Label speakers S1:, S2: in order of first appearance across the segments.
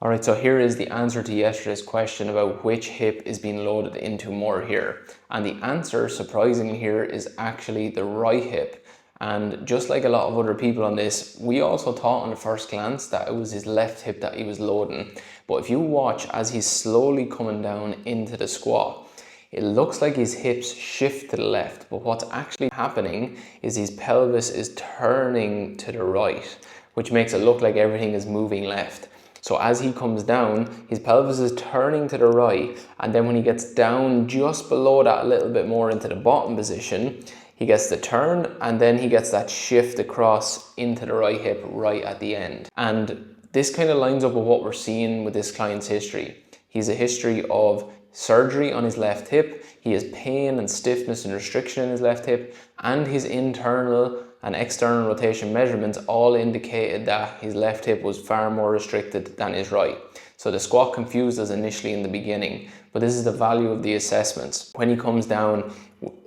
S1: Alright, so here is the answer to yesterday's question about which hip is being loaded into more here. And the answer, surprisingly here, is actually the right hip. And just like a lot of other people on this, we also thought on the first glance that it was his left hip that he was loading. But if you watch as he's slowly coming down into the squat, it looks like his hips shift to the left, but what's actually happening is his pelvis is turning to the right, which makes it look like everything is moving left. So as he comes down, his pelvis is turning to the right, and then when he gets down just below that a little bit more into the bottom position, he gets the turn, and then he gets that shift across into the right hip right at the end. And this kind of lines up with what we're seeing with this client's history. He has a history of surgery on his left hip, he has pain and stiffness and restriction in his left hip, and his internal and external rotation measurements all indicated that his left hip was far more restricted than his right. So the squat confused us initially in the beginning, but this is the value of the assessments. When he comes down,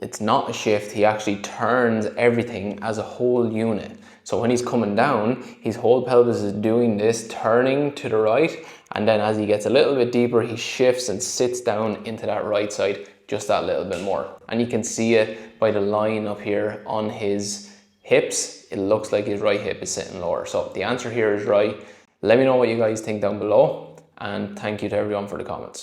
S1: it's not a shift, he actually turns everything as a whole unit. So when he's coming down, his whole pelvis is doing this, turning to the right, and then as he gets a little bit deeper, he shifts and sits down into that right side just that little bit more. And you can see it by the line up here on his hips. It looks like his right hip is sitting lower. So the answer here is right. Let me know what you guys think down below, and thank you to everyone for the comments.